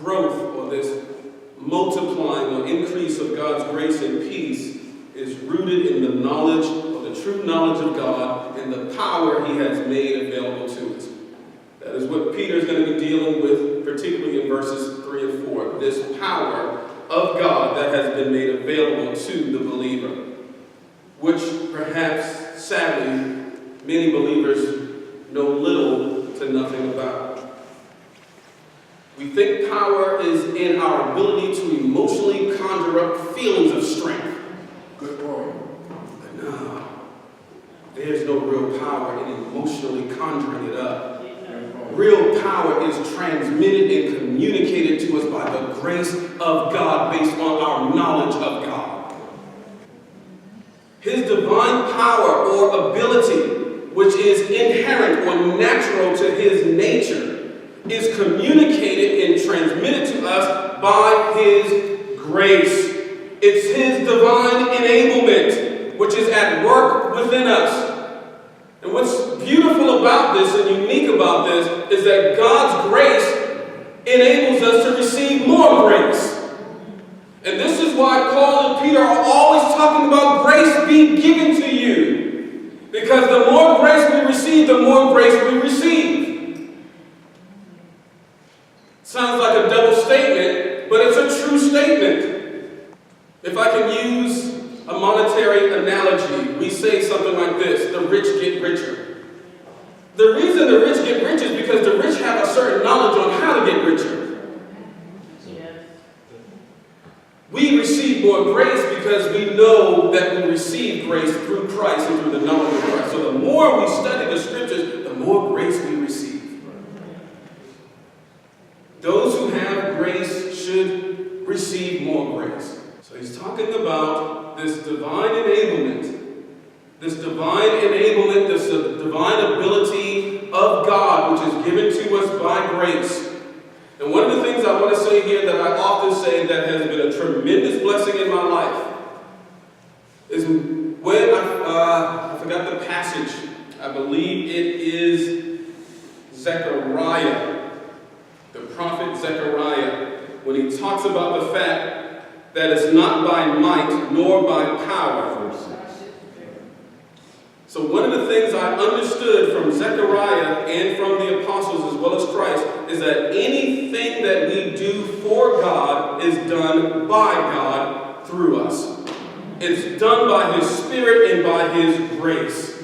growth or this multiplying or increase of God's grace and peace is rooted in the knowledge or the true knowledge of God and the power he has made available to us. That is what Peter is going to be dealing with, particularly in verses 3 and 4. This power of God that has been made available to the believer, which perhaps, sadly, many believers know little to nothing about. We think power is in our ability to emotionally conjure up feelings of strength. Good point. But no, there's no real power in emotionally conjuring it up. Real power is transmitted and communicated to us by the grace of God based on our knowledge of God. His divine power or ability, which is inherent or natural to his nature, is communicated and transmitted to us by his grace. It's his divine enablement, which is at work within us. And what's beautiful about this and unique about this is that God's grace enables us to receive more grace. And this is why Paul and Peter are always talking about grace being given to you. Because the more grace we receive, the more grace we receive. Sounds like a double statement, but it's a true statement. If I can use a monetary analogy, we say something like this: the rich get richer. The reason the rich get rich is because the rich have a certain knowledge on how to get richer. We receive more grace because we know that we receive grace through Christ and through the knowledge of Christ. So the more we study the scriptures, the more grace we receive. Those who have grace should receive more grace. So he's talking about this divine enablement, this divine ability of God, which is given to us by grace. And one of the things I want to say here that I often say that has been a tremendous blessing in my life is when I forgot the passage. I believe it is Zechariah, the prophet Zechariah, when he talks about the fact that it's not by might nor by power. So one of the things I understood from Zechariah and from the apostles as well as Christ is that anything that we do for God is done by God through us. It's done by his Spirit and by his grace.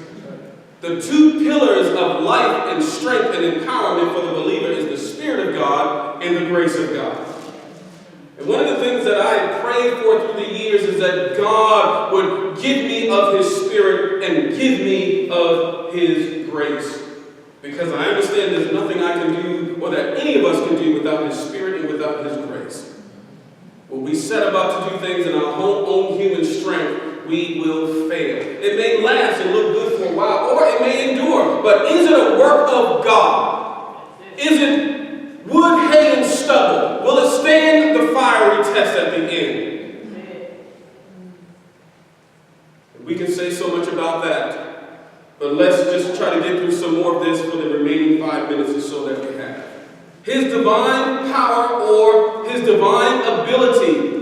The two pillars of life and strength and empowerment for the believer is the Spirit of God and the grace of God. And one of the things that I prayed for through the years is that God would give me of his Spirit and give me of his grace. Because I understand there's nothing I can do or that any of us can do without his Spirit and without his grace. When we set about to do things in our own human strength, we will fail. It may last and look good for a while, or it may endure. But is it a work of God? Is it wood, hay, and stubble? Will it stand the fiery test at the end? We can say so much about that, but let's just try to get through some more of this for the remaining 5 minutes or so that we have. His divine power or his divine ability,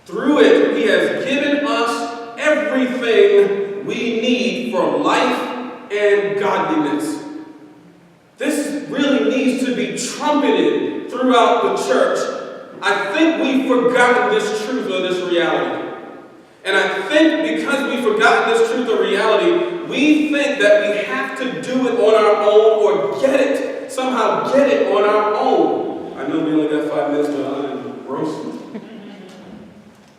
through it, he has given us everything we need for life and godliness. This really needs to be trumpeted throughout the church. I think we've forgotten this truth or this reality. And I think because we've forgotten this truth or reality, we think that we have to do it on our own or somehow get it on our own. I know we only got 5 minutes, but I'm roasting.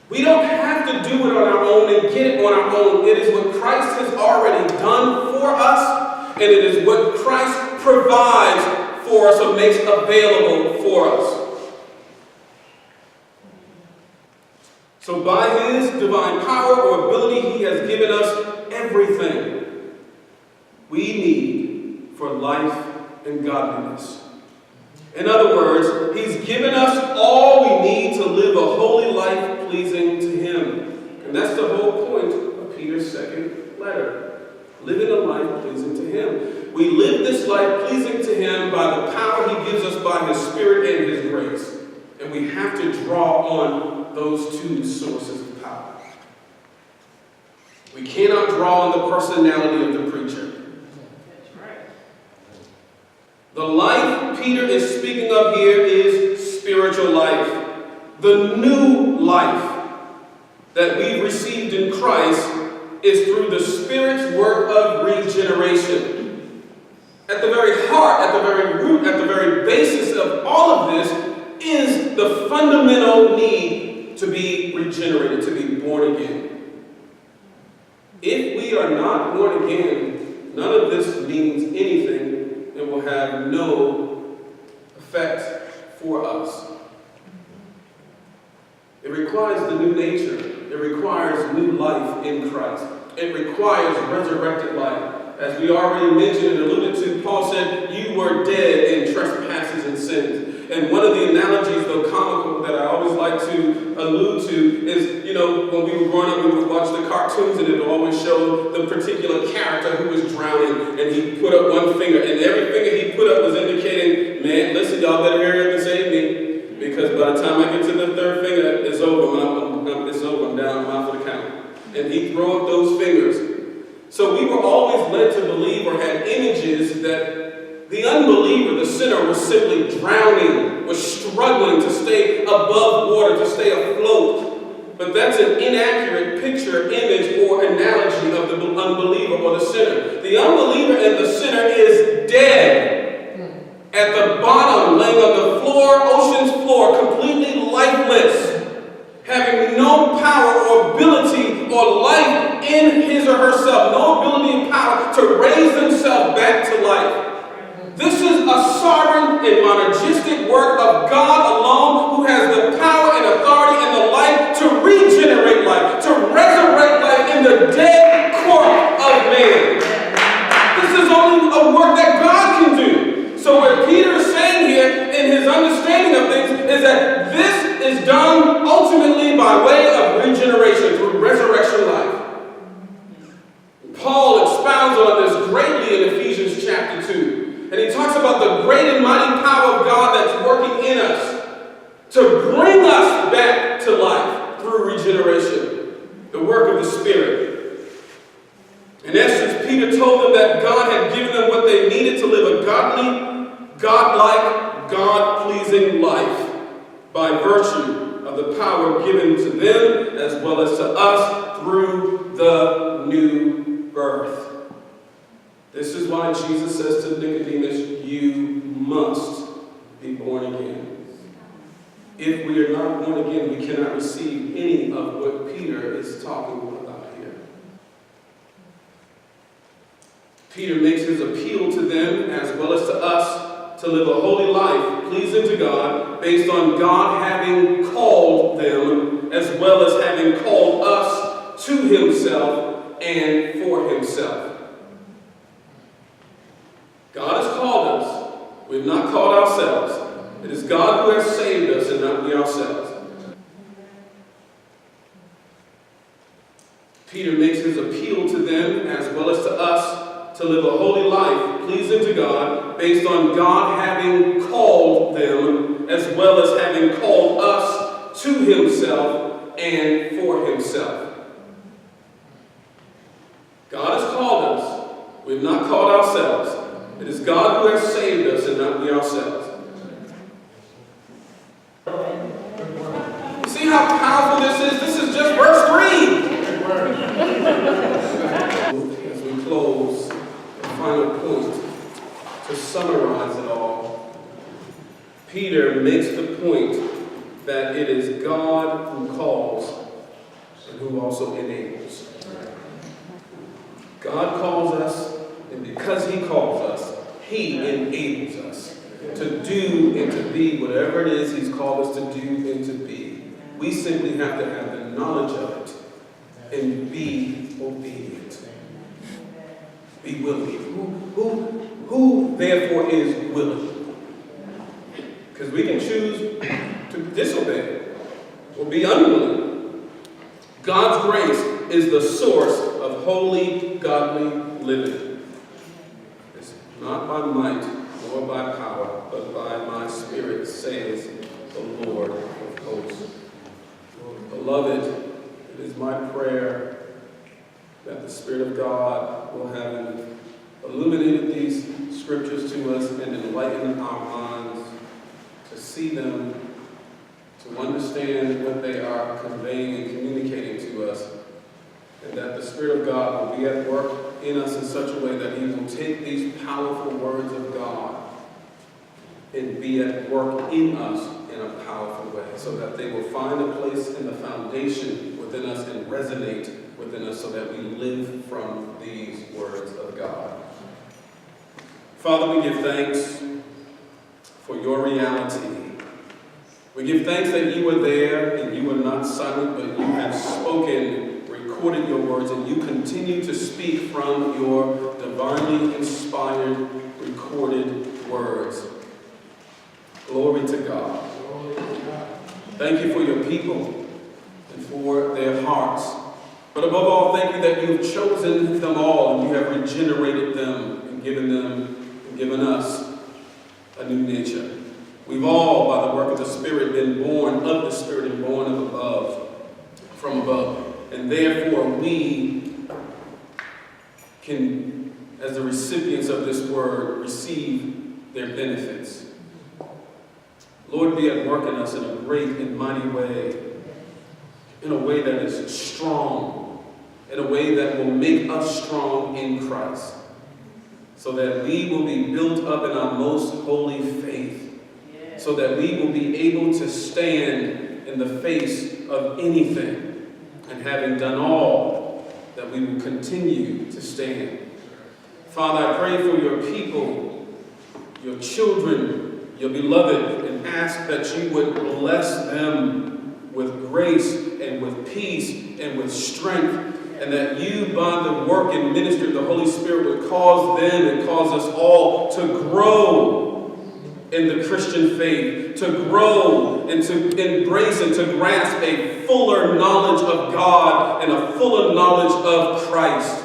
We don't have to do it on our own and get it on our own. It is what Christ has already done for us, and it is what Christ provides for us or makes available for us. So by his divine power or ability, he has given us everything we need for life and godliness. In other words, he's given us all we need to live a holy life pleasing to him. And that's the whole point of Peter's second letter. Living a life pleasing to him. We live this life pleasing to him by the power he gives us by his Spirit and his grace. we have to draw on those two sources of power. We cannot draw on the personality of the preacher. The life Peter is speaking of here is spiritual life. The new life that we've received in Christ is through the Spirit's work of regeneration. At the very heart, at the very root, at the very basis of all of this is the fundamental need to be regenerated, to be born again. If we are not born again, none of this means anything and will have no effect for us. It requires the new nature. It requires new life in Christ. It requires resurrected life. As we already mentioned and alluded to, Paul said, you were dead in trespasses and sins. And one of the analogies, though comical, that I always like to allude to is, when we were growing up, we would watch the cartoons and it would always show the particular character who was drowning, and he put up one finger, and every finger he put up was indicating, man, listen, y'all better hurry up and save me, because by the time I get to the third finger, it's over. It's over. I'm down. I'm out for the count. And he'd throw up those fingers. So we were always led to believe or had images that the unbeliever, the sinner, was simply drowning, was struggling to stay above water, to stay afloat. But that's an inaccurate picture, image, or analogy of the unbeliever or the sinner. The unbeliever and the sinner is dead. At the bottom, laying on the floor, ocean's floor, completely lifeless, having no power or ability or life in his or herself, no ability and power to raise themselves back to life. This is a sovereign and monergistic work of God alone, who has the power and authority and the life to regenerate life, to resurrect life in the dead corpse of man. This is only a work that God can do. So what Peter is saying here in his understanding of things is that this is done ultimately by way of regeneration through resurrection life. Paul expounds on this greatly in Ephesians chapter 2. And he talks about the great and mighty power of God that's working in us to bring us back to life through regeneration, the work of the Spirit. In essence, Peter told them that God had given them what they needed to live a godly, God-like, God-pleasing life by virtue of the power given to them as well as to us through the new birth. This is why Jesus says to Nicodemus, you must be born again. If we are not born again, we cannot receive any of what Peter is talking about here. Peter makes his appeal to them as well as to us to live a holy life pleasing to God based on God having called them as well as having called us to himself and for himself. God has called us. We've not called ourselves. It is God who has saved us and not we ourselves. Peter makes his appeal to them as well as to us to live a holy life pleasing to God based on God having called them as well as having called us to himself and for himself. God has called us. We've not called ourselves. It is God who has saved us and not we ourselves. You see how powerful this is? This is just verse 3. As we close, the final point, to summarize it all, Peter makes the point that it is God who calls and who also enables. God calls us, and because he calls us, he enables us to do and to be whatever it is he's called us to do and to be. We simply have to have the knowledge of it and be obedient. Be willing. Who therefore is willing? Because we can choose to disobey or be unwilling. God's grace is the source of holy, godly living. It's not by might nor by power, but by my Spirit, says the Lord. Beloved, it is my prayer that the Spirit of God will have illuminated these scriptures to us and enlighten our minds to see them, to understand what they are conveying and communicating to us, and that the Spirit of God will be at work in us in such a way that He will take these powerful words of God and be at work in us in a powerful way, so that they will find a place in the foundation within us and resonate within us so that we live from these words of God. Father, we give thanks for your reality. We give thanks that you were there and you were not silent, but you have spoken, recorded your words, and you continue to speak from your divinely inspired, recorded words. Glory to God. Thank you for your people and for their hearts. But above all, thank you that you have chosen them all and you have regenerated them and given us a new nature. We've all, by the work of the Spirit, been born of the Spirit and born of above, from above. And therefore, we can, as the recipients of this word, receive their benefits. Lord, be at work in us in a great and mighty way, in a way that is strong, in a way that will make us strong in Christ, so that we will be built up in our most holy faith, so that we will be able to stand in the face of anything, and having done all, that we will continue to stand. Father, I pray for your people, your children, your beloved, and ask that you would bless them with grace and with peace and with strength, and that you, by the work and ministry of the Holy Spirit, would cause them and cause us all to grow in the Christian faith, to grow and to embrace and to grasp a fuller knowledge of God and a fuller knowledge of Christ.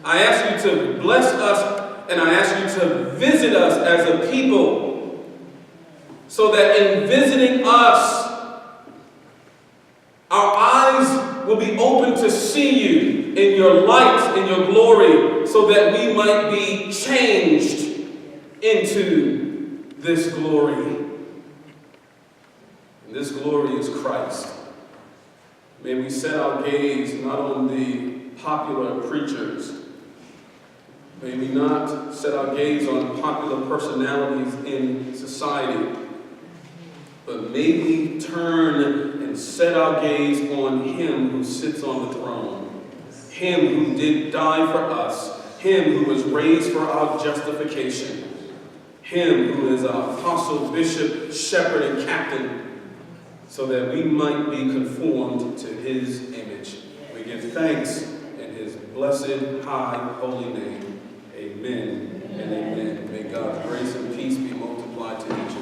I ask you to bless us, and I ask you to visit us as a people, so that in visiting us, our eyes will be open to see you in your light, in your glory, so that we might be changed into this glory. And this glory is Christ. May we set our gaze not on the popular preachers. May we not set our gaze on popular personalities in society, but may we turn and set our gaze on Him who sits on the throne, Him who did die for us, Him who was raised for our justification, Him who is our apostle, bishop, shepherd, and captain, so that we might be conformed to His image. We give thanks in His blessed, high, holy name. Amen and amen. May God's grace and peace be multiplied to each